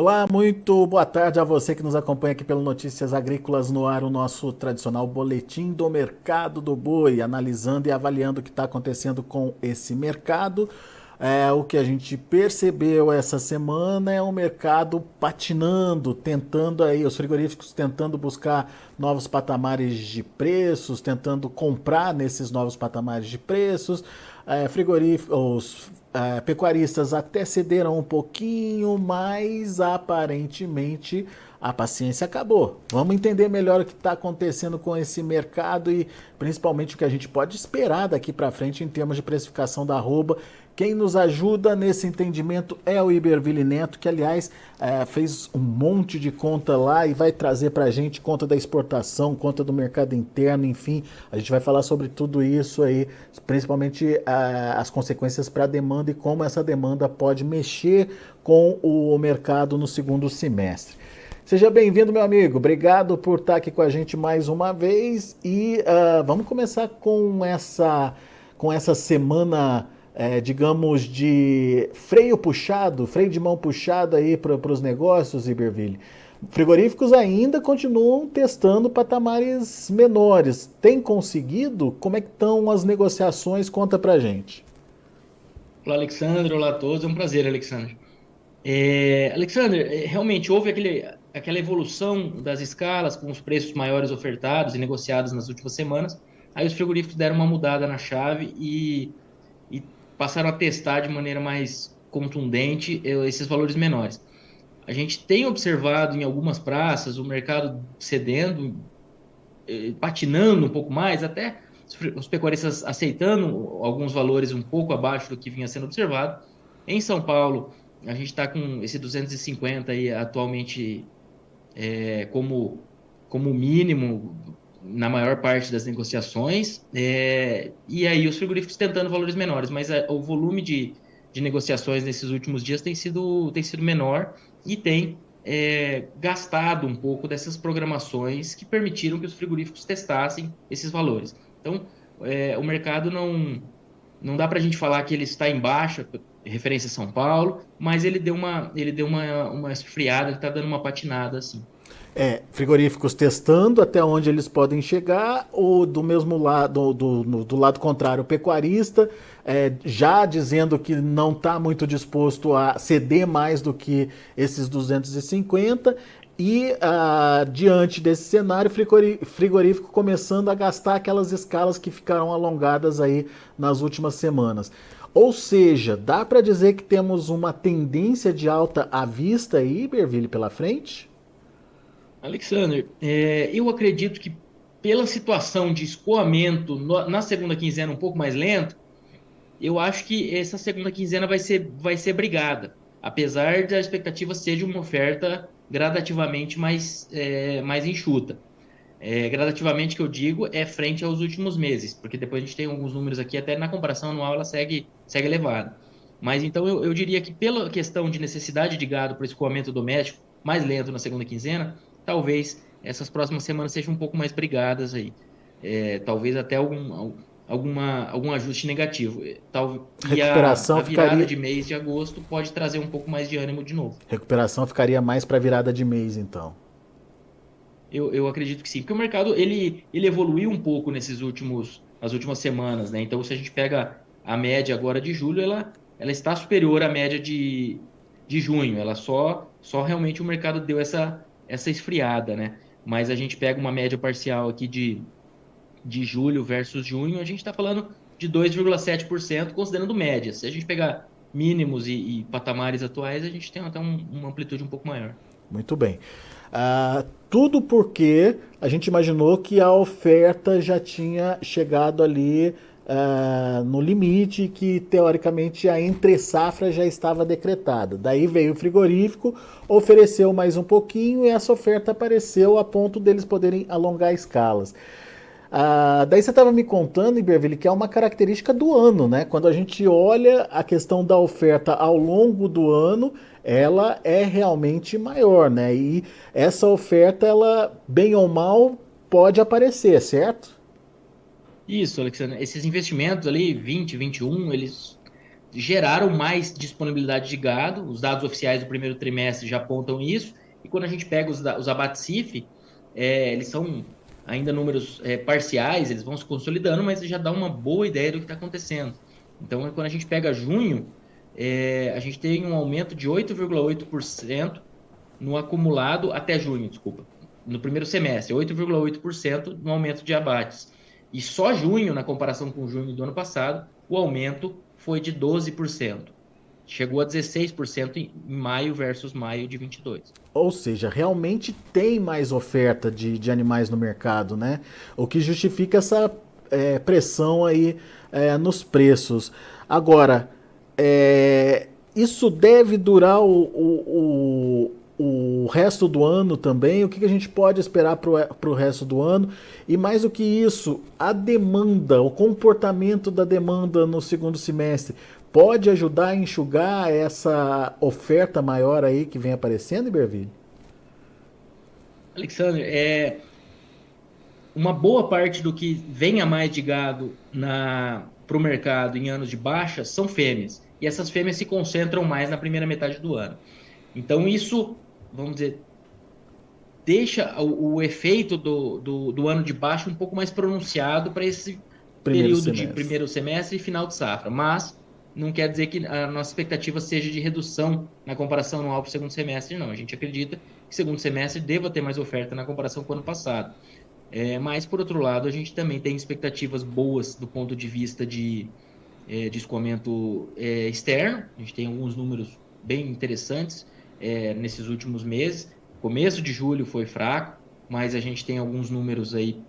Olá, muito boa tarde a você que nos acompanha aqui pelo Notícias Agrícolas no ar, o nosso tradicional boletim do mercado do boi, analisando e avaliando o que está acontecendo com esse mercado. O que a gente percebeu essa semana é o mercado patinando, tentando aí, os frigoríficos tentando buscar novos patamares de preços, tentando comprar nesses novos patamares de preços. Frigoríficos, pecuaristas até cederam um pouquinho, mas aparentemente a paciência acabou. Vamos entender melhor o que está acontecendo com esse mercado e principalmente o que a gente pode esperar daqui para frente em termos de precificação da arroba. Quem nos ajuda nesse entendimento é o Iberville Neto, que aliás fez um monte de conta lá e vai trazer para a gente conta da exportação, conta do mercado interno, enfim, a gente vai falar sobre tudo isso aí, principalmente as consequências para a demanda e como essa demanda pode mexer com o mercado no segundo semestre. Seja bem-vindo, meu amigo. Obrigado por estar aqui com a gente mais uma vez e vamos começar com essa semana, digamos, de freio puxado, freio de mão puxado aí para os negócios, Iberville. Frigoríficos ainda continuam testando patamares menores. Tem conseguido? Como é que estão as negociações? Conta pra gente. Olá, Alexandre. Olá a todos. É um prazer, Alexandre. Alexandre, realmente houve aquela evolução das escalas com os preços maiores ofertados e negociados nas últimas semanas. Aí os frigoríficos deram uma mudada na chave e passaram a testar de maneira mais contundente esses valores menores. A gente tem observado em algumas praças o mercado cedendo, patinando um pouco mais, até os pecuaristas aceitando alguns valores um pouco abaixo do que vinha sendo observado. Em São Paulo, a gente está com esse 250 aí atualmente como mínimo na maior parte das negociações, e aí os frigoríficos tentando valores menores, mas o volume de negociações nesses últimos dias tem sido menor e tem gastado um pouco dessas programações que permitiram que os frigoríficos testassem esses valores. Então, o mercado não dá para a gente falar que ele está em baixa, referência a São Paulo, mas ele deu uma esfriada, ele está dando uma patinada assim. Frigoríficos testando até onde eles podem chegar, ou do mesmo lado, do lado contrário, o pecuarista já dizendo que não está muito disposto a ceder mais do que esses 250 e diante desse cenário, frigorífico começando a gastar aquelas escalas que ficaram alongadas aí nas últimas semanas. Ou seja, dá para dizer que temos uma tendência de alta à vista aí, Iberville, pela frente? Alexander, eu acredito que pela situação de escoamento na segunda quinzena um pouco mais lento, eu acho que essa segunda quinzena vai ser brigada, apesar da expectativa ser de uma oferta gradativamente mais enxuta. Gradativamente que eu digo é frente aos últimos meses, porque depois a gente tem alguns números aqui, até na comparação anual ela segue elevada. Mas então eu diria que pela questão de necessidade de gado para escoamento doméstico mais lento na segunda quinzena, talvez essas próximas semanas sejam um pouco mais brigadas aí. Talvez até algum ajuste negativo. E a Recuperação virada ficaria, de mês de agosto pode trazer um pouco mais de ânimo de novo. recuperação ficaria mais para virada de mês, então. Eu acredito que sim, porque o mercado ele evoluiu um pouco nas últimas semanas, né? Então, se a gente pega a média agora de julho, ela está superior à média de junho. Ela só realmente o mercado deu essa esfriada, né? Mas a gente pega uma média parcial aqui de julho versus junho, a gente está falando de 2,7%, considerando média. Se a gente pegar mínimos e patamares atuais, a gente tem até uma amplitude um pouco maior. Muito bem. Tudo porque a gente imaginou que a oferta já tinha chegado ali no limite, que teoricamente a entre-safra já estava decretada. Daí veio o frigorífico, ofereceu mais um pouquinho e essa oferta apareceu a ponto deles poderem alongar escalas. Daí você estava me contando, Iberville, que é uma característica do ano, né? Quando a gente olha a questão da oferta ao longo do ano, ela é realmente maior, né? E essa oferta, ela, bem ou mal, pode aparecer, certo? Isso, Alexandre. Esses investimentos ali, 20, 21, eles geraram mais disponibilidade de gado. Os dados oficiais do primeiro trimestre já apontam isso. E quando a gente pega os abates CIF, eles são ainda números parciais, eles vão se consolidando, mas já dá uma boa ideia do que está acontecendo. Então, quando a gente pega junho, a gente tem um aumento de 8,8% no acumulado até junho, desculpa. No primeiro semestre, 8,8% no aumento de abates. E só junho, na comparação com junho do ano passado, o aumento foi de 12%. Chegou a 16% em maio versus maio de 22. Ou seja, realmente tem mais oferta de animais no mercado, né? O que justifica essa pressão aí nos preços. Agora, isso deve durar o resto do ano também? O que a gente pode esperar para o resto do ano? E mais do que isso, a demanda, o comportamento da demanda no segundo semestre pode ajudar a enxugar essa oferta maior aí que vem aparecendo, Iberville? Alexandre, uma boa parte do que vem a mais de gado para o mercado em anos de baixa são fêmeas. E essas fêmeas se concentram mais na primeira metade do ano. Então, isso, vamos dizer, deixa o efeito do ano de baixa um pouco mais pronunciado para esse período de primeiro semestre e final de safra. Mas não quer dizer que a nossa expectativa seja de redução na comparação anual para o segundo semestre, não. A gente acredita que o segundo semestre deva ter mais oferta na comparação com o ano passado. Mas, por outro lado, a gente também tem expectativas boas do ponto de vista de escoamento externo. A gente tem alguns números bem interessantes nesses últimos meses. Começo de julho foi fraco, mas a gente tem alguns números aí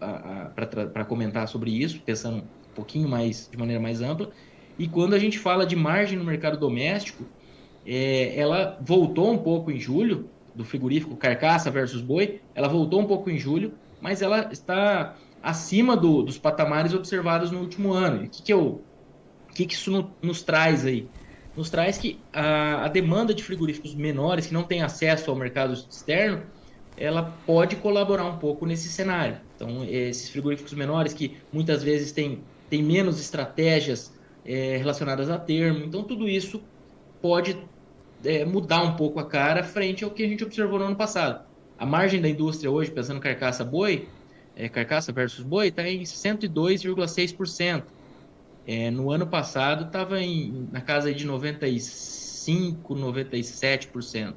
para comentar sobre isso, pensando um pouquinho mais, de maneira mais ampla. E quando a gente fala de margem no mercado doméstico, ela voltou um pouco em julho, do frigorífico carcaça versus boi, ela voltou um pouco em julho, mas ela está acima dos patamares observados no último ano. E o que isso nos traz aí? Nos traz que a demanda de frigoríficos menores, que não têm acesso ao mercado externo, ela pode colaborar um pouco nesse cenário. Então, esses frigoríficos menores que muitas vezes têm menos estratégias relacionadas a termo, então tudo isso pode mudar um pouco a cara frente ao que a gente observou no ano passado. A margem da indústria hoje, pensando carcaça-boi, carcaça versus boi, está em 102,6%. No ano passado estava na casa de 95%, 97%.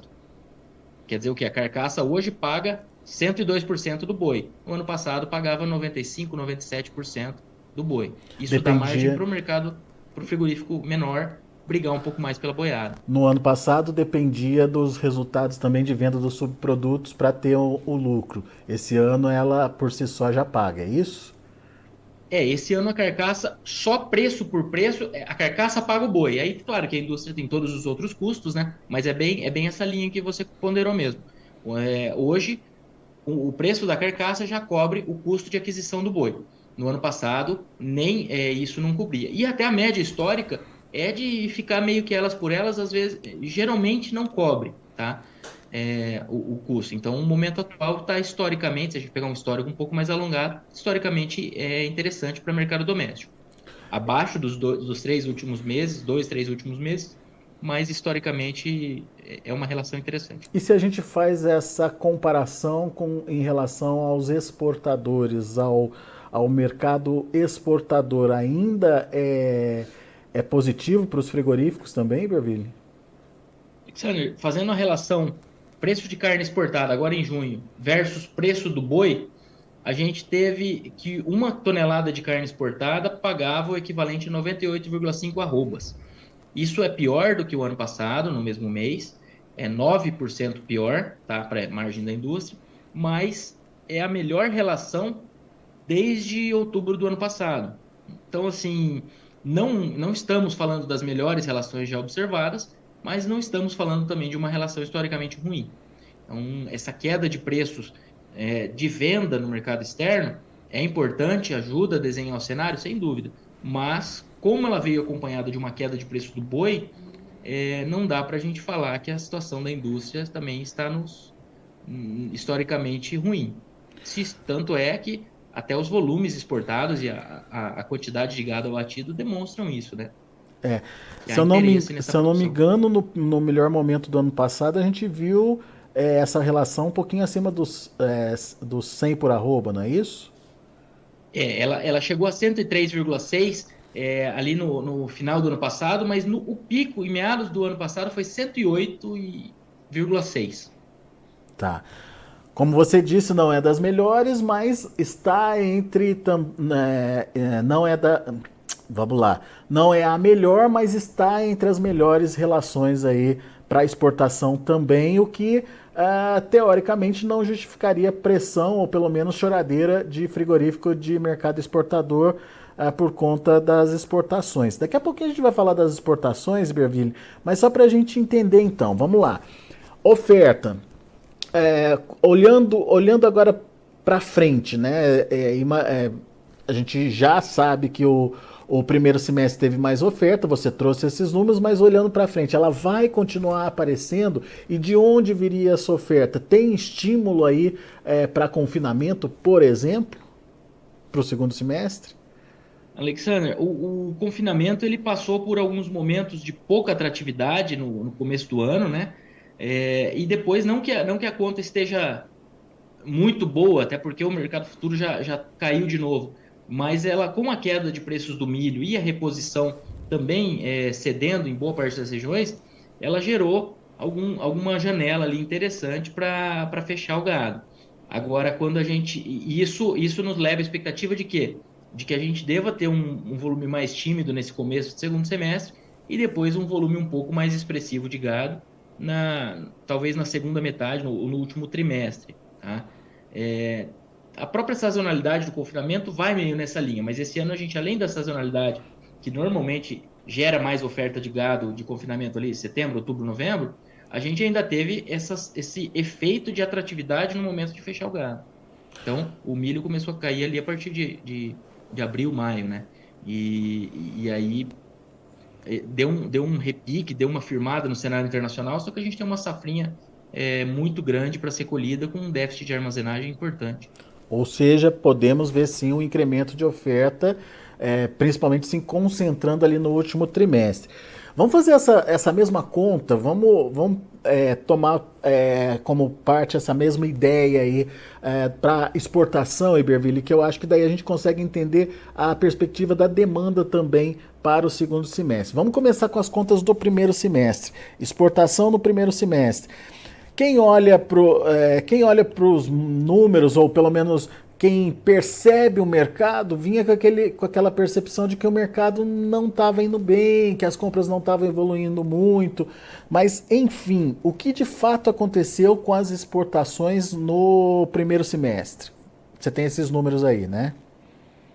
Quer dizer o que? A carcaça hoje paga 102% do boi. No ano passado pagava 95%, 97% do boi. Isso dá margem para o mercado, para o frigorífico menor, brigar um pouco mais pela boiada. No ano passado dependia dos resultados também de venda dos subprodutos para ter o lucro. Esse ano ela por si só já paga, é isso? Esse ano a carcaça, só preço por preço, a carcaça paga o boi. Aí, claro que a indústria tem todos os outros custos, né? Mas é bem essa linha que você ponderou mesmo. Hoje, o preço da carcaça já cobre o custo de aquisição do boi. No ano passado, nem isso não cobria. E até a média histórica é de ficar meio que elas por elas, às vezes, geralmente não cobre, tá? O custo. Então, o momento atual está historicamente, se a gente pegar um histórico um pouco mais alongado, historicamente é interessante para o mercado doméstico. Abaixo dos 3 últimos meses, 3 últimos meses, mas historicamente é uma relação interessante. E se a gente faz essa comparação em relação aos exportadores, ao mercado exportador, ainda é positivo para os frigoríficos também, Iberville? Alexandre, fazendo a relação preço de carne exportada agora em junho versus preço do boi, a gente teve que 1 tonelada de carne exportada pagava o equivalente a 98,5 arrobas. Isso é pior do que o ano passado, no mesmo mês, é 9% pior, tá, para a margem da indústria, mas é a melhor relação desde outubro do ano passado. Então, assim, não estamos falando das melhores relações já observadas, mas não estamos falando também de uma relação historicamente ruim. Então, essa queda de preços de venda no mercado externo é importante, ajuda a desenhar o cenário, sem dúvida, mas como ela veio acompanhada de uma queda de preço do boi, não dá para a gente falar que a situação da indústria também está historicamente ruim. Tanto é que até os volumes exportados e a quantidade de gado abatido demonstram isso, né? É. que há interesse nessa Se eu não me produção. engano, no melhor momento do ano passado, a gente viu essa relação um pouquinho acima dos 100 por arroba, não é isso? Ela chegou a 103,6 ali no final do ano passado, mas o pico, em meados do ano passado, foi 108,6. Tá. Como você disse, não é das melhores, mas está entre. Não é da. Vamos lá. Não é a melhor, mas está entre as melhores relações aí para exportação também, o que teoricamente não justificaria pressão, ou pelo menos choradeira, de frigorífico de mercado exportador por conta das exportações. Daqui a pouquinho a gente vai falar das exportações, Berville, mas só para a gente entender então, vamos lá. Oferta. Olhando agora para frente, né? A gente já sabe que o primeiro semestre teve mais oferta, você trouxe esses números, mas olhando para frente, ela vai continuar aparecendo? E de onde viria essa oferta? Tem estímulo aí para confinamento, por exemplo, para o segundo semestre? Alexander, o confinamento ele passou por alguns momentos de pouca atratividade no começo do ano, né? E depois, não que a conta esteja muito boa, até porque o mercado futuro já caiu de novo, mas ela, com a queda de preços do milho e a reposição também cedendo em boa parte das regiões, ela gerou alguma janela ali interessante para fechar o gado. Agora, quando a gente. Isso nos leva à expectativa de quê? De que a gente deva ter um volume mais tímido nesse começo do segundo semestre e depois um volume um pouco mais expressivo de gado, talvez na segunda metade, no último trimestre. Tá? É, a própria sazonalidade do confinamento vai meio nessa linha, mas esse ano a gente, além da sazonalidade, que normalmente gera mais oferta de gado de confinamento ali, setembro, outubro, novembro, a gente ainda teve esse efeito de atratividade no momento de fechar o gado. Então, o milho começou a cair ali a partir de abril, maio, né? E aí deu um repique, deu uma firmada no cenário internacional, só que a gente tem uma safrinha muito grande para ser colhida com um déficit de armazenagem importante. Ou seja, podemos ver sim um incremento de oferta, principalmente se concentrando ali no último trimestre. Vamos fazer essa mesma conta, vamos tomar como parte essa mesma ideia aí para exportação, Iberville, que eu acho que daí a gente consegue entender a perspectiva da demanda também para o segundo semestre. Vamos começar com as contas do primeiro semestre. Exportação no primeiro semestre. Quem olha para os números, ou pelo menos quem percebe o mercado, vinha com aquela percepção de que o mercado não estava indo bem, que as compras não estavam evoluindo muito. Mas, enfim, o que de fato aconteceu com as exportações no primeiro semestre? Você tem esses números aí, né?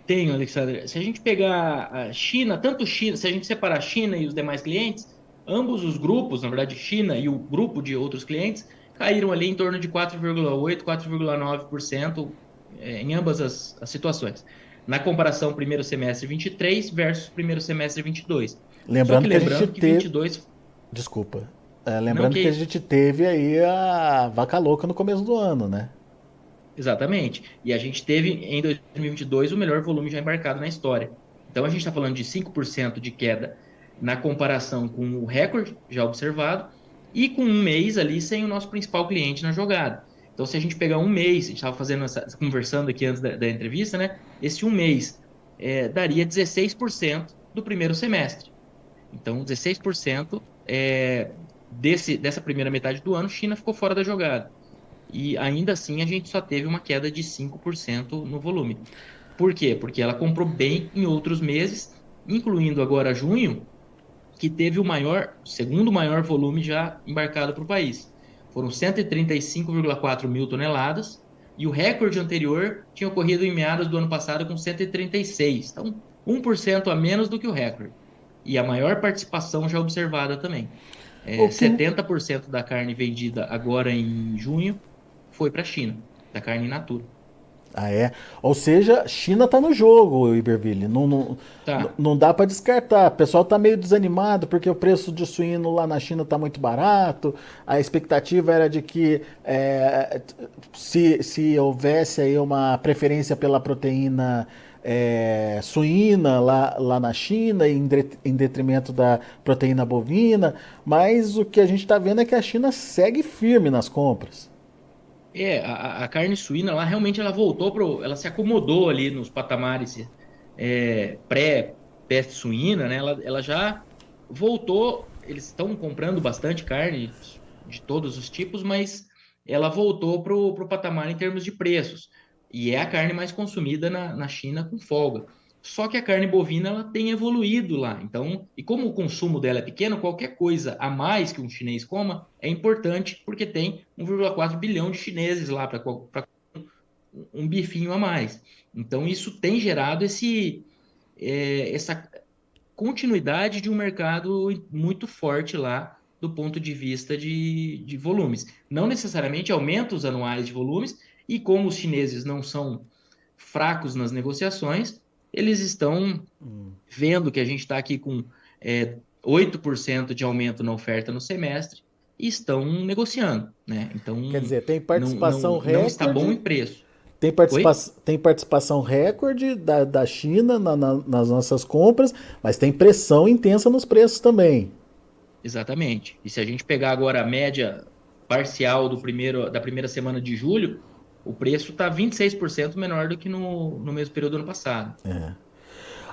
Tenho, Alexandre. Se a gente pegar a China, tanto China, se a gente separar a China e os demais clientes, ambos os grupos, na verdade, China e o grupo de outros clientes, caíram ali em torno de 4,8%, 4,9% em ambas as situações. Na comparação primeiro semestre 23 versus primeiro semestre 22. Só que Lembrando que a gente lembrando que teve. 22 Desculpa. não Lembrando que que a isso. gente teve aí a vaca louca no começo do ano, né? Exatamente. E a gente teve em 2022 o melhor volume já embarcado na história. Então a gente está falando de 5% de queda na comparação com o recorde já observado e com um mês ali sem o nosso principal cliente na jogada. Então, se a gente pegar um mês, a gente estava conversando aqui antes da entrevista, né? Esse um mês daria 16% do primeiro semestre. Então, 16% dessa primeira metade do ano, China ficou fora da jogada. E ainda assim a gente só teve uma queda de 5% no volume. Por quê? Porque ela comprou bem em outros meses, incluindo agora junho, que teve o segundo maior volume já embarcado para o país. Foram 135,4 mil toneladas, e o recorde anterior tinha ocorrido em meados do ano passado com 136. Então, 1% a menos do que o recorde. E a maior participação já observada também. O que 70% da carne vendida agora em junho foi para a China, da carne in natura. Ah, é? Ou seja, China tá no jogo, Iberville. Tá. Não dá para descartar. O pessoal tá meio desanimado porque o preço de suíno lá na China tá muito barato. A expectativa era de que se houvesse aí uma preferência pela proteína suína lá na China, em detrimento da proteína bovina, mas o que a gente está vendo é que a China segue firme nas compras. A carne suína lá realmente ela voltou ela se acomodou ali nos patamares pré-peste suína, né? Ela já voltou, eles estão comprando bastante carne de todos os tipos, mas ela voltou pro patamar em termos de preços. E é a carne mais consumida na China com folga. Só que a carne bovina ela tem evoluído lá. Então, e como o consumo dela é pequeno, qualquer coisa a mais que um chinês coma é importante porque tem 1,4 bilhão de chineses lá para um bifinho a mais. Então, isso tem gerado essa continuidade de um mercado muito forte lá do ponto de vista de volumes. Não necessariamente aumentos anuais de volumes, e como os chineses não são fracos nas negociações, eles estão vendo que a gente está aqui com 8% de aumento na oferta no semestre e estão negociando, né? Então, Quer dizer, tem não, participação não, não está bom em recorde. preço. Tem, Oi? tem participação recorde da China nas nossas compras, mas tem pressão intensa nos preços também. Exatamente. E se a gente pegar agora a média parcial da primeira semana de julho, o preço está 26% menor do que no mesmo período do ano passado,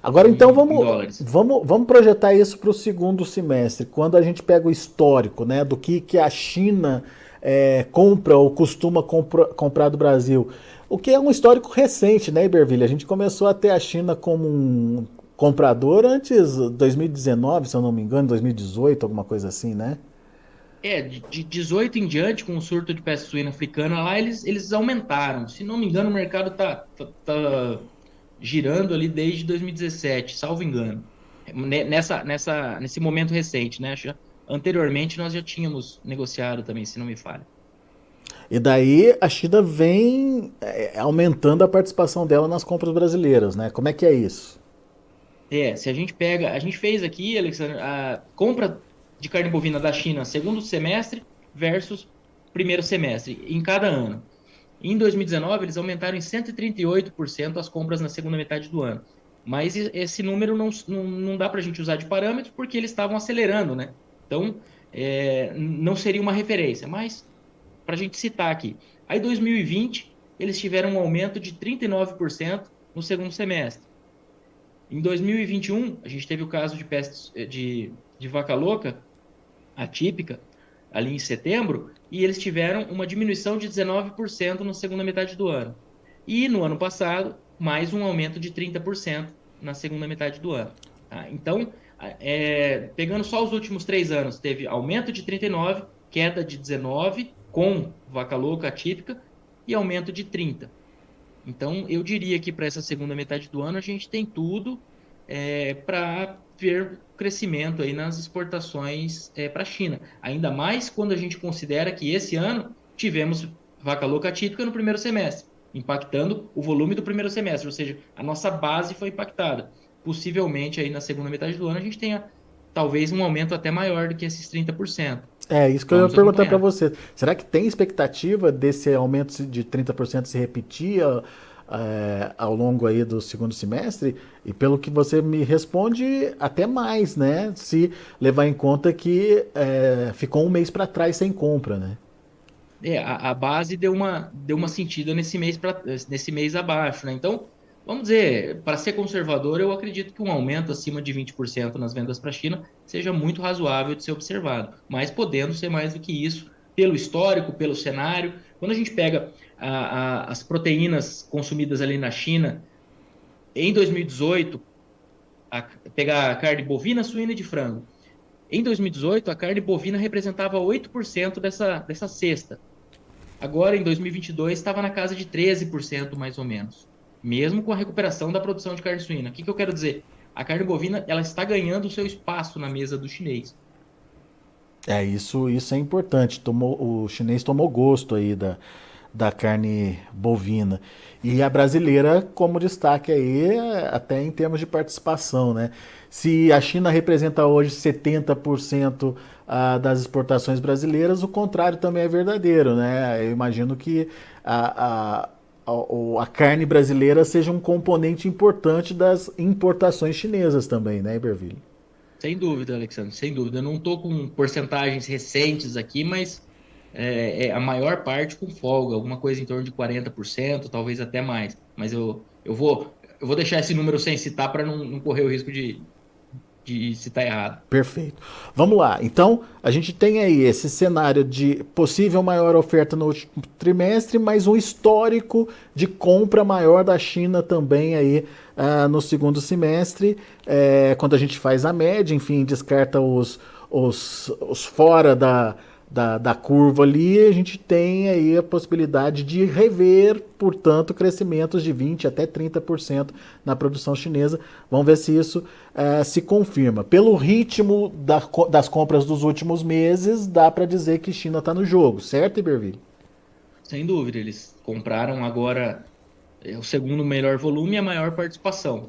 Agora então em dólares. vamos projetar isso para o segundo semestre, quando a gente pega o histórico, né, do que a China compra ou costuma comprar do Brasil. O que é um histórico recente, né, Iberville? A gente começou a ter a China como um comprador antes de 2019, se eu não me engano, 2018, alguma coisa assim, né? De 18 em diante, com o surto de peste suína africana lá, eles aumentaram. Se não me engano, o mercado tá girando ali desde 2017, salvo engano. Nesse momento recente, né? Anteriormente nós já tínhamos negociado também, se não me falha. E daí a China vem aumentando a participação dela nas compras brasileiras, né? Como é que é isso? Se a gente pega, a gente fez aqui, Alexandre, a compra de carne bovina da China segundo semestre versus primeiro semestre em cada ano. Em 2019, eles aumentaram em 138% as compras na segunda metade do ano. Mas esse número não dá para a gente usar de parâmetro porque eles estavam acelerando, né? Então, não seria uma referência. Mas, para a gente citar aqui, aí 2020, eles tiveram um aumento de 39% no segundo semestre. Em 2021, a gente teve o caso de peste de vaca louca, atípica, ali em setembro, e eles tiveram uma diminuição de 19% na segunda metade do ano. E no ano passado, mais um aumento de 30% na segunda metade do ano. Tá? Então, pegando só os últimos 3 anos, teve aumento de 39%, queda de 19% com vaca louca atípica e aumento de 30%. Então, eu diria que para essa segunda metade do ano a gente tem tudo para ver crescimento aí nas exportações para a China. Ainda mais quando a gente considera que esse ano tivemos vaca louca típica no primeiro semestre, impactando o volume do primeiro semestre, ou seja, a nossa base foi impactada. Possivelmente aí na segunda metade do ano a gente tenha talvez um aumento até maior do que esses 30%. É isso que eu ia Vamos perguntar para acompanhar. você. Será que tem expectativa desse aumento de 30% se repetir ao longo aí do segundo semestre? E pelo que você me responde, até mais, né? Se levar em conta que ficou um mês para trás sem compra, né? A base deu uma sentida nesse mês abaixo, né? Então, vamos dizer, para ser conservador, eu acredito que um aumento acima de 20% nas vendas para a China seja muito razoável de ser observado, mas podendo ser mais do que isso, pelo histórico, pelo cenário. Quando a gente pega as proteínas consumidas ali na China, em 2018, pegar a carne bovina, suína e de frango. Em 2018, a carne bovina representava 8% dessa cesta. Agora, em 2022, estava na casa de 13%, mais ou menos. Mesmo com a recuperação da produção de carne suína. O que eu quero dizer? A carne bovina ela está ganhando o seu espaço na mesa do chinês. Isso é importante. O chinês tomou gosto aí da carne bovina. E a brasileira, como destaque aí, até em termos de participação, né? Se a China representa hoje 70% das exportações brasileiras, o contrário também é verdadeiro, né? Eu imagino que a, a carne brasileira seja um componente importante das importações chinesas também, né, Iberville? Sem dúvida, Alexandre, sem dúvida. Eu não estou com porcentagens recentes aqui, mas é a maior parte com folga, alguma coisa em torno de 40%, talvez até mais. Mas eu vou deixar esse número sem citar para não correr o risco de citar errado. Perfeito. Vamos lá. Então, a gente tem aí esse cenário de possível maior oferta no último trimestre, mas um histórico de compra maior da China também aí no segundo semestre, quando a gente faz a média, enfim, descarta os fora da curva ali, a gente tem aí a possibilidade de rever, portanto, crescimentos de 20% até 30% na produção chinesa. Vamos ver se isso se confirma. Pelo ritmo das compras dos últimos meses, dá para dizer que China está no jogo, certo, Iberville? Sem dúvida, eles compraram agora o segundo melhor volume e a maior participação.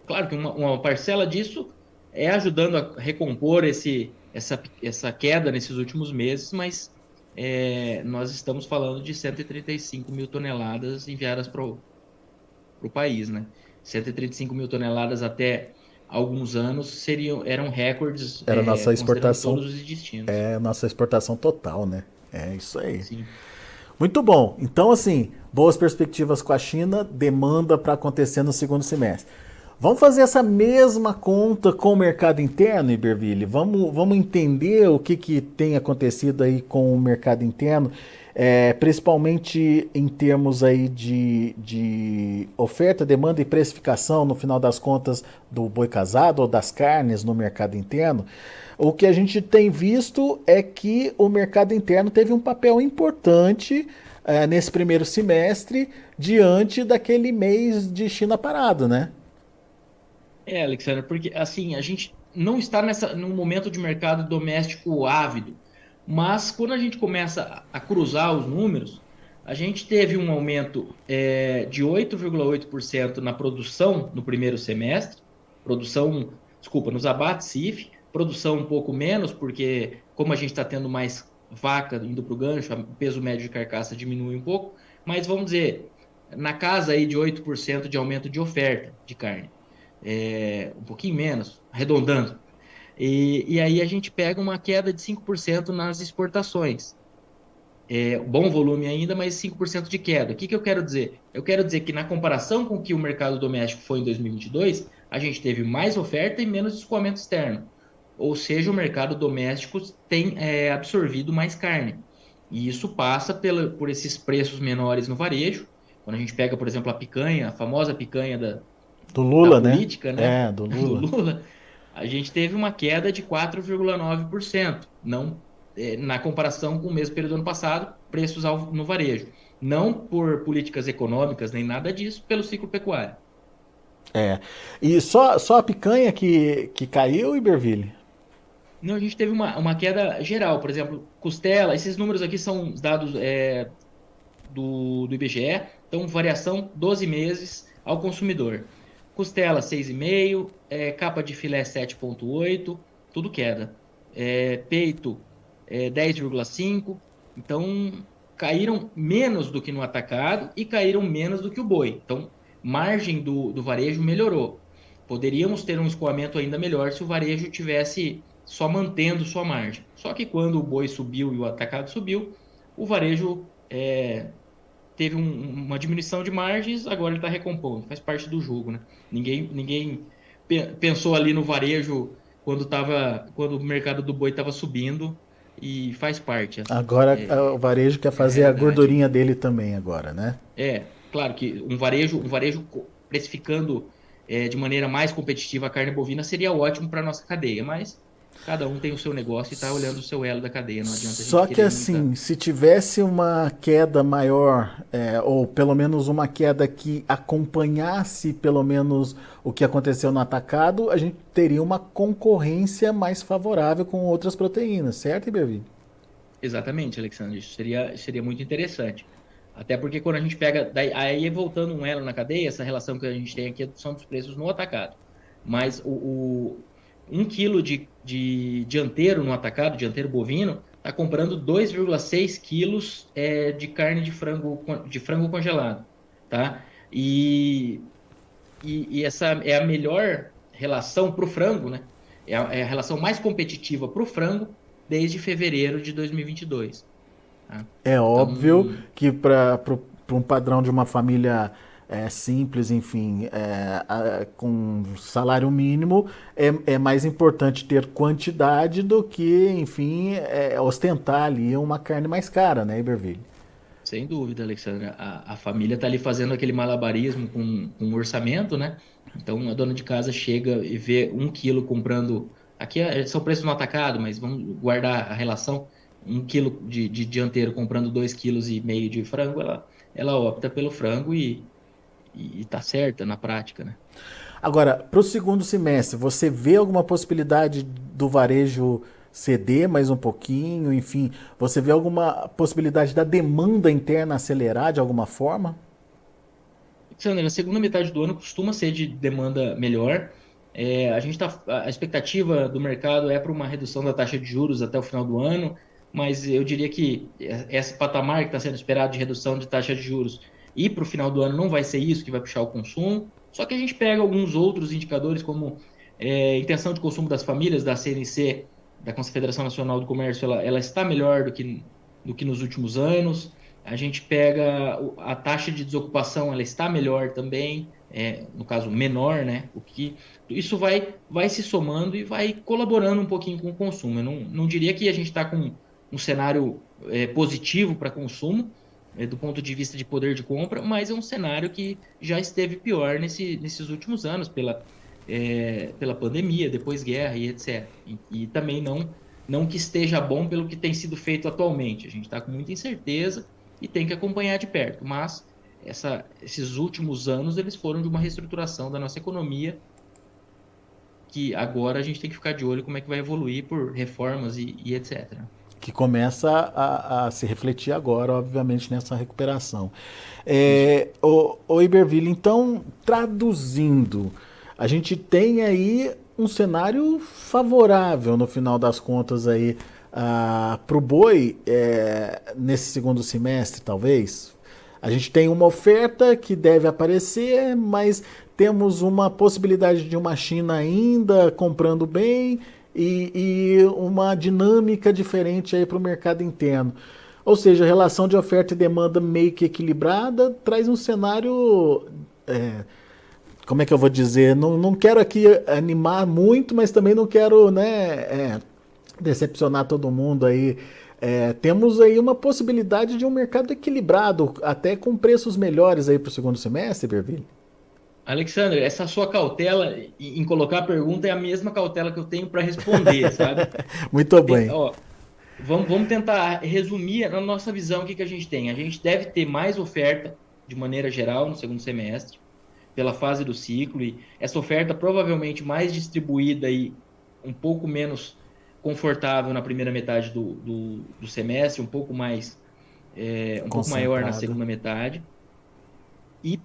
Claro que uma parcela disso é ajudando a recompor essa queda nesses últimos meses, mas nós estamos falando de 135 mil toneladas enviadas para o país, né? 135 mil toneladas até alguns anos eram recordes, Era a nossa considerando exportação, todos os destinos. nossa exportação total, né? É isso aí. Sim. Muito bom. Então, assim, boas perspectivas com a China, demanda para acontecer no segundo semestre. Vamos fazer essa mesma conta com o mercado interno, Iberville? Vamos entender o que tem acontecido aí com o mercado interno, principalmente em termos aí de oferta, demanda e precificação, no final das contas, do boi casado ou das carnes no mercado interno. O que a gente tem visto é que o mercado interno teve um papel importante nesse primeiro semestre diante daquele mês de China parado, né? Alexandre, porque assim, a gente não está num momento de mercado doméstico ávido, mas quando a gente começa a cruzar os números, a gente teve um aumento de 8,8% na produção no primeiro semestre, nos abates CIF, produção um pouco menos, porque como a gente está tendo mais vaca indo para o gancho, o peso médio de carcaça diminui um pouco, mas vamos dizer, na casa aí de 8% de aumento de oferta de carne. Um pouquinho menos, arredondando. E aí a gente pega uma queda de 5% nas exportações. Bom volume ainda, mas 5% de queda. O que eu quero dizer? Eu quero dizer que na comparação com o que o mercado doméstico foi em 2022, a gente teve mais oferta e menos escoamento externo. Ou seja, o mercado doméstico tem absorvido mais carne. E isso passa por esses preços menores no varejo. Quando a gente pega, por exemplo, a picanha, a famosa picanha Do da Lula, né? política, né? Do Do Lula. Lula, a gente teve uma queda de 4,9%. Não, na comparação com o mesmo período do ano passado, preços no varejo. Não por políticas econômicas nem nada disso, pelo ciclo pecuário. E só a picanha que caiu, Iberville? Não, a gente teve uma queda geral. Por exemplo, costela, esses números aqui são dados do IBGE, então variação 12 meses ao consumidor. Costela 6,5, capa de filé 7,8, tudo queda. Peito 10,5, então caíram menos do que no atacado e caíram menos do que o boi. Então, margem do varejo melhorou. Poderíamos ter um escoamento ainda melhor se o varejo tivesse só mantendo sua margem. Só que quando o boi subiu e o atacado subiu, o varejo teve uma diminuição de margens, agora ele está recompondo, faz parte do jogo, né? Ninguém pensou ali no varejo quando o mercado do boi estava subindo e faz parte. Agora o varejo quer fazer a gordurinha dele também agora, né? Claro que um varejo precificando de maneira mais competitiva a carne bovina seria ótimo para a nossa cadeia, mas cada um tem o seu negócio e está olhando o seu elo da cadeia, não adianta a gente Só que assim, se tivesse uma queda maior, ou pelo menos uma queda que acompanhasse pelo menos o que aconteceu no atacado, a gente teria uma concorrência mais favorável com outras proteínas, certo, Iberville? Exatamente, Alexandre, isso seria muito interessante. Até porque quando a gente pega, aí voltando um elo na cadeia, essa relação que a gente tem aqui são dos preços no atacado. Mas 1 quilo de dianteiro no atacado, dianteiro bovino, está comprando 2,6 quilos de carne de frango congelado. tá? E essa é a melhor relação para o frango, né? É a relação mais competitiva para o frango desde fevereiro de 2022. Tá? É Então, óbvio que para um padrão de uma família simples, enfim, com salário mínimo, é mais importante ter quantidade do que, enfim, ostentar ali uma carne mais cara, né, Iberville? sem dúvida, Alexandra, a família está ali fazendo aquele malabarismo com o orçamento, né? Então, a dona de casa chega e vê 1 quilo comprando. Aqui são preços no atacado, mas vamos guardar a relação. 1 quilo de dianteiro comprando 2,5 quilos de frango, ela opta pelo frango e tá certa na prática, né? Agora, para o segundo semestre, você vê alguma possibilidade do varejo ceder mais um pouquinho? Enfim, você vê alguma possibilidade da demanda interna acelerar de alguma forma? Alexandre, na segunda metade do ano costuma ser de demanda melhor. A expectativa do mercado é para uma redução da taxa de juros até o final do ano, mas eu diria que esse patamar que está sendo esperado de redução de taxa de juros e para o final do ano não vai ser isso que vai puxar o consumo. Só que a gente pega alguns outros indicadores, como intenção de consumo das famílias, da CNC, da Confederação Nacional do Comércio, ela está melhor do que nos últimos anos. A gente pega a taxa de desocupação, ela está melhor também, no caso menor, né? O que isso vai se somando e vai colaborando um pouquinho com o consumo. Eu não diria que a gente está com um cenário positivo para consumo, do ponto de vista de poder de compra, mas é um cenário que já esteve pior nesses últimos anos, pela pandemia, depois guerra e etc. E também não que esteja bom pelo que tem sido feito atualmente. A gente está com muita incerteza e tem que acompanhar de perto. Mas esses últimos anos eles foram de uma reestruturação da nossa economia que agora a gente tem que ficar de olho como é que vai evoluir por reformas e etc. Que começa a se refletir agora, obviamente, nessa recuperação. Isso. O Iberville, então, traduzindo, a gente tem aí um cenário favorável, no final das contas, aí, para o boi, nesse segundo semestre, talvez. A gente tem uma oferta que deve aparecer, mas temos uma possibilidade de uma China ainda comprando bem e uma dinâmica diferente aí para o mercado interno. Ou seja, a relação de oferta e demanda meio que equilibrada traz um cenário. Como é que eu vou dizer? Não quero aqui animar muito, mas também não quero, né, decepcionar todo mundo aí. Temos aí uma possibilidade de um mercado equilibrado, até com preços melhores aí para o segundo semestre, Berville. Alexandre, essa sua cautela em colocar a pergunta é a mesma cautela que eu tenho para responder, sabe? Muito bem. Ó, vamos tentar resumir na nossa visão o que a gente tem. A gente deve ter mais oferta de maneira geral no segundo semestre, pela fase do ciclo, e essa oferta provavelmente mais distribuída e um pouco menos confortável na primeira metade do semestre, um pouco maior na Concentrada. segunda metade. E,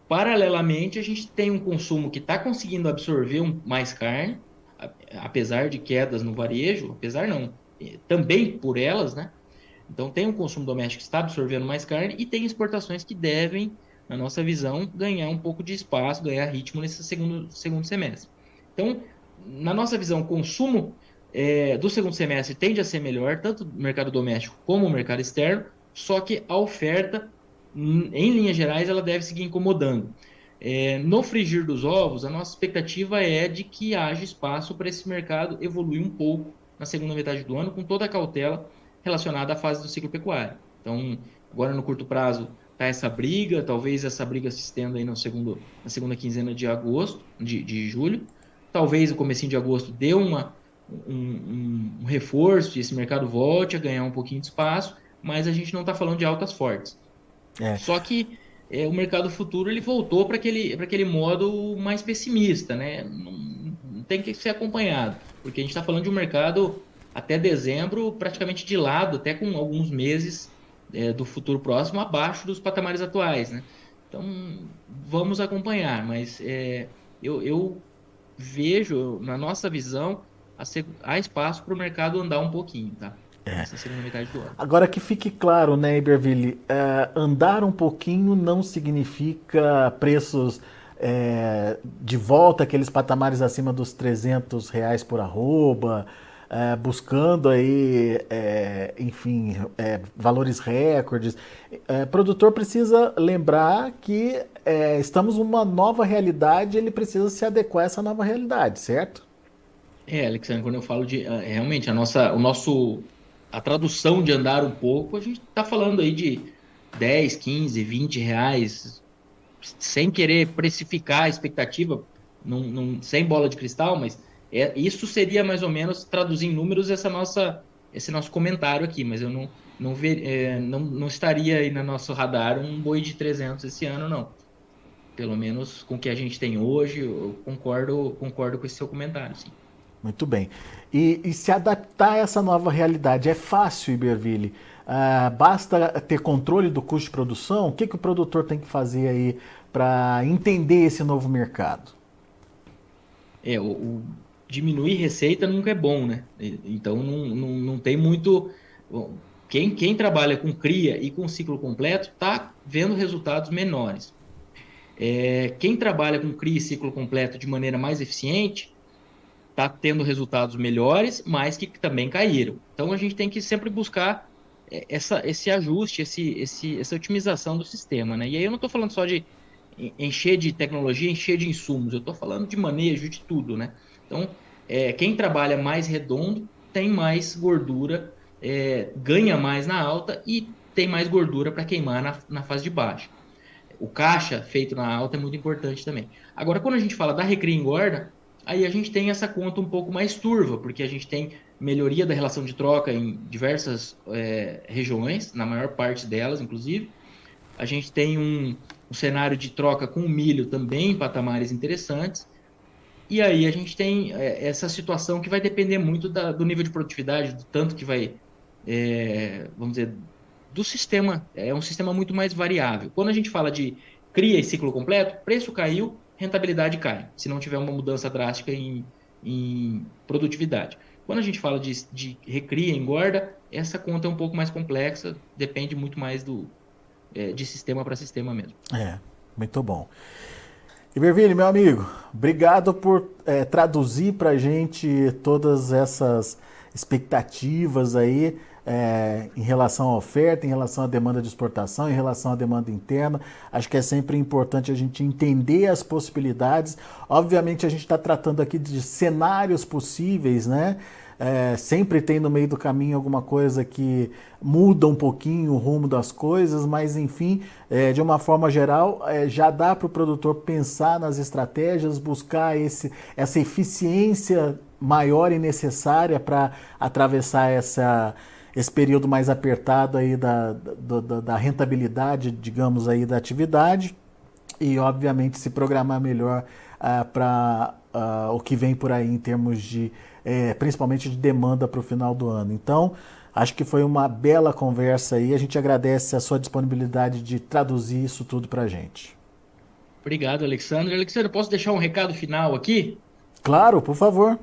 paralelamente, a gente tem um consumo que está conseguindo absorver mais carne, apesar de quedas no varejo, apesar não, também por elas, né? Então, tem um consumo doméstico que está absorvendo mais carne e tem exportações que devem, na nossa visão, ganhar um pouco de espaço, ganhar ritmo nesse segundo semestre. Então, na nossa visão, o consumo do segundo semestre tende a ser melhor, tanto no mercado doméstico como no mercado externo, só que a oferta, em linhas gerais, ela deve seguir incomodando. No frigir dos ovos, a nossa expectativa é de que haja espaço para esse mercado evoluir um pouco na segunda metade do ano, com toda a cautela relacionada à fase do ciclo pecuário. Então, agora no curto prazo está essa briga, talvez essa briga se estenda aí na segunda quinzena de agosto, de julho. Talvez o comecinho de agosto dê um reforço e esse mercado volte a ganhar um pouquinho de espaço, mas a gente não está falando de altas fortes. É. Só que o mercado futuro ele voltou para aquele modo mais pessimista, né? Não tem que ser acompanhado, porque a gente está falando de um mercado até dezembro praticamente de lado, até com alguns meses do futuro próximo abaixo dos patamares atuais, né? Então vamos acompanhar, mas eu vejo, na nossa visão, há espaço para o mercado andar um pouquinho, tá? nessa segunda metade do ano. Agora que fique claro, né, Iberville, andar um pouquinho não significa preços de volta aqueles patamares acima dos R$ 300 por arroba, buscando aí, enfim, valores recordes. Produtor precisa lembrar que estamos numa nova realidade, ele precisa se adequar a essa nova realidade, certo? Alexandre, quando eu falo de realmente a tradução de andar um pouco, a gente está falando aí de 10, 15, R$ 20, sem querer precificar a expectativa, sem bola de cristal, mas isso seria mais ou menos, traduzir em números, esse nosso comentário aqui, mas eu não estaria aí no nosso radar um boi de 300 esse ano, não. Pelo menos com o que a gente tem hoje, eu concordo com esse seu comentário, sim. Muito bem. E se adaptar a essa nova realidade é fácil, Iberville? Basta ter controle do custo de produção? O que o produtor tem que fazer aí para entender esse novo mercado? O diminuir receita nunca é bom, né? Então não tem muito. Bom, quem trabalha com cria e com ciclo completo está vendo resultados menores. Quem trabalha com cria e ciclo completo de maneira mais eficiente está tendo resultados melhores, mas que também caíram. Então a gente tem que sempre buscar esse ajuste, essa otimização do sistema, né? E aí eu não estou falando só de encher de tecnologia, encher de insumos, eu estou falando de manejo de tudo, né? Então, quem trabalha mais redondo tem mais gordura, ganha mais na alta e tem mais gordura para queimar na fase de baixo. O caixa feito na alta é muito importante também. Agora, quando a gente fala da recria e engorda, aí a gente tem essa conta um pouco mais turva, porque a gente tem melhoria da relação de troca em diversas regiões, na maior parte delas, inclusive. A gente tem um cenário de troca com o milho também em patamares interessantes. E aí a gente tem essa situação que vai depender muito do nível de produtividade, do tanto que vai, vamos dizer, do sistema. É um sistema muito mais variável. Quando a gente fala de cria e ciclo completo, preço caiu, rentabilidade cai, se não tiver uma mudança drástica em produtividade. Quando a gente fala de recria e engorda, essa conta é um pouco mais complexa, depende muito mais de sistema para sistema mesmo. Muito bom. Iberville, meu amigo, obrigado por traduzir para a gente todas essas expectativas aí em relação à oferta, em relação à demanda de exportação, em relação à demanda interna. Acho que é sempre importante a gente entender as possibilidades. Obviamente a gente está tratando aqui de cenários possíveis, né? Sempre tem no meio do caminho alguma coisa que muda um pouquinho o rumo das coisas, mas enfim, de uma forma geral, já dá para o produtor pensar nas estratégias, buscar essa eficiência maior e necessária para atravessar esse período mais apertado aí da rentabilidade, digamos aí, da atividade e obviamente se programar melhor para o que vem por aí em termos de principalmente de demanda para o final do ano. Então, acho que foi uma bela conversa aí. A gente agradece a sua disponibilidade de traduzir isso tudo para a gente. Obrigado, Alexandre. Alexandre, posso deixar um recado final aqui? Claro, por favor.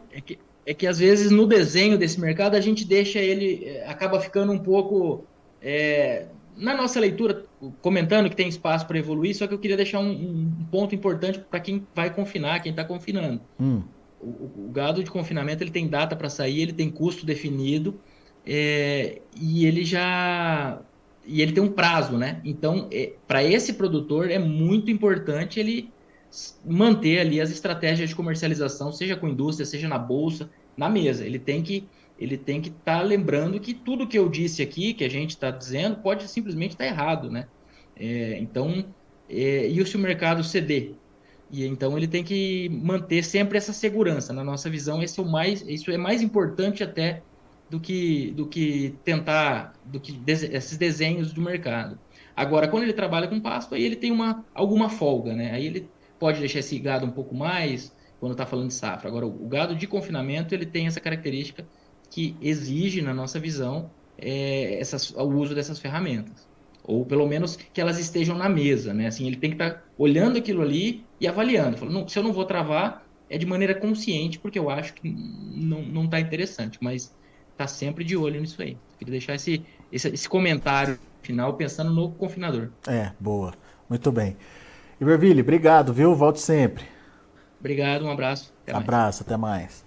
É que às vezes no desenho desse mercado a gente deixa ele, acaba ficando um pouco na nossa leitura, comentando que tem espaço para evoluir, só que eu queria deixar um ponto importante para quem vai confinar, quem está confinando. O gado de confinamento ele tem data para sair, ele tem custo definido e ele tem um prazo, né? Então, para esse produtor é muito importante ele manter ali as estratégias de comercialização, seja com indústria, seja na bolsa, na mesa. Ele tem que estar lembrando que tudo que eu disse aqui, que a gente está dizendo, pode simplesmente estar errado, né? E se o mercado ceder? E então ele tem que manter sempre essa segurança. Na nossa visão, isso é mais importante até do que esses desenhos do mercado. Agora, quando ele trabalha com pasto, aí ele tem alguma folga, né? Aí ele pode deixar esse gado um pouco mais quando está falando de safra. Agora, o gado de confinamento ele tem essa característica que exige, na nossa visão, o uso dessas ferramentas. Ou pelo menos que elas estejam na mesa, né? Assim, ele tem que estar olhando aquilo ali e avaliando. Falando, se eu não vou travar, é de maneira consciente, porque eu acho que não está interessante. Mas tá sempre de olho nisso aí. Queria deixar esse comentário final pensando no confinador. Boa. Muito bem. Iberville, obrigado, viu? Volte sempre. Obrigado, um abraço. Até mais. Abraço, até mais.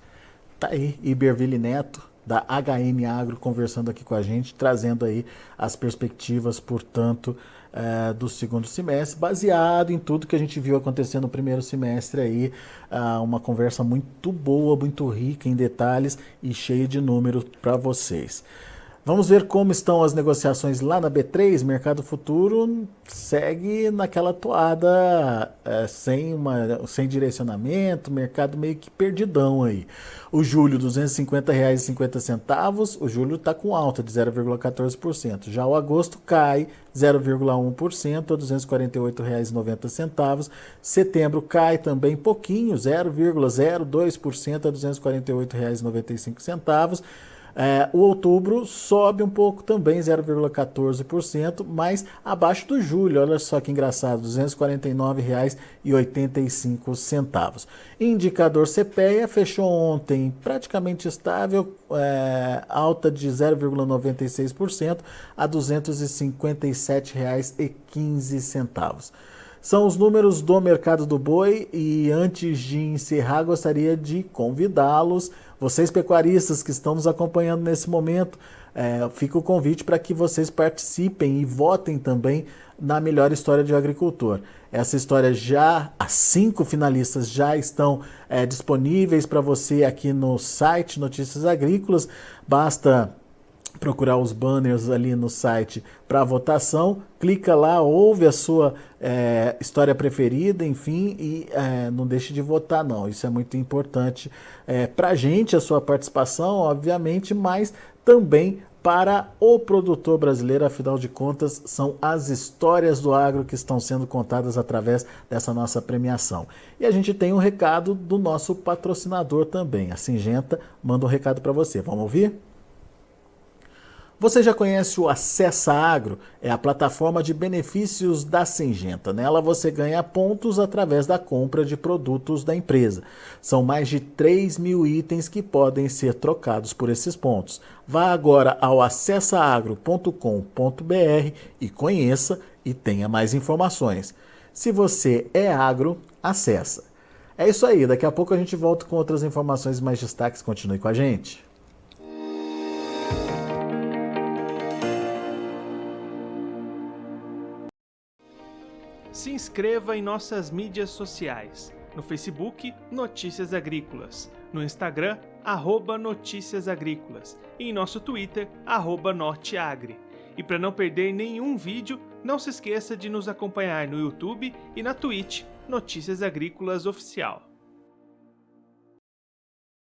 Tá aí, Iberville Neto, da HN Agro, conversando aqui com a gente, trazendo aí as perspectivas, portanto, do segundo semestre, baseado em tudo que a gente viu acontecer no primeiro semestre aí, uma conversa muito boa, muito rica em detalhes e cheia de números para vocês. Vamos ver como estão as negociações lá na B3. Mercado futuro segue naquela toada sem direcionamento, mercado meio que perdidão aí. O julho, R$ 250,50. O julho está com alta de 0,14%. Já o agosto cai 0,1% a R$ 248,90. Setembro cai também pouquinho, 0,02% a R$ 248,95. O outubro sobe um pouco também, 0,14%, mas abaixo do julho. Olha só que engraçado, R$ 249,85. Indicador CPEA fechou ontem praticamente estável, alta de 0,96% a R$ 257,15. São os números do mercado do boi e antes de encerrar gostaria de convidá-los, vocês pecuaristas que estão nos acompanhando nesse momento, fica o convite para que vocês participem e votem também na melhor história de agricultor. Essa história as 5 finalistas já estão disponíveis para você aqui no site Notícias Agrícolas, basta procurar os banners ali no site para votação, clica lá, ouve a sua história preferida, enfim, e não deixe de votar não, isso é muito importante para a gente, a sua participação, obviamente, mas também para o produtor brasileiro, afinal de contas, são as histórias do agro que estão sendo contadas através dessa nossa premiação. E a gente tem um recado do nosso patrocinador também, a Syngenta manda um recado para você, vamos ouvir? Você já conhece o Acessa Agro? É a plataforma de benefícios da Syngenta. Nela você ganha pontos através da compra de produtos da empresa. São mais de 3.000 itens que podem ser trocados por esses pontos. Vá agora ao acessaagro.com.br e conheça e tenha mais informações. Se você é agro, acessa. É isso aí, daqui a pouco a gente volta com outras informações e mais destaques. Continue com a gente. Se inscreva em nossas mídias sociais. No Facebook, Notícias Agrícolas. No Instagram, @Notícias Agrícolas. E em nosso Twitter, @Norteagri. E para não perder nenhum vídeo, não se esqueça de nos acompanhar no YouTube e na Twitch, Notícias Agrícolas Oficial.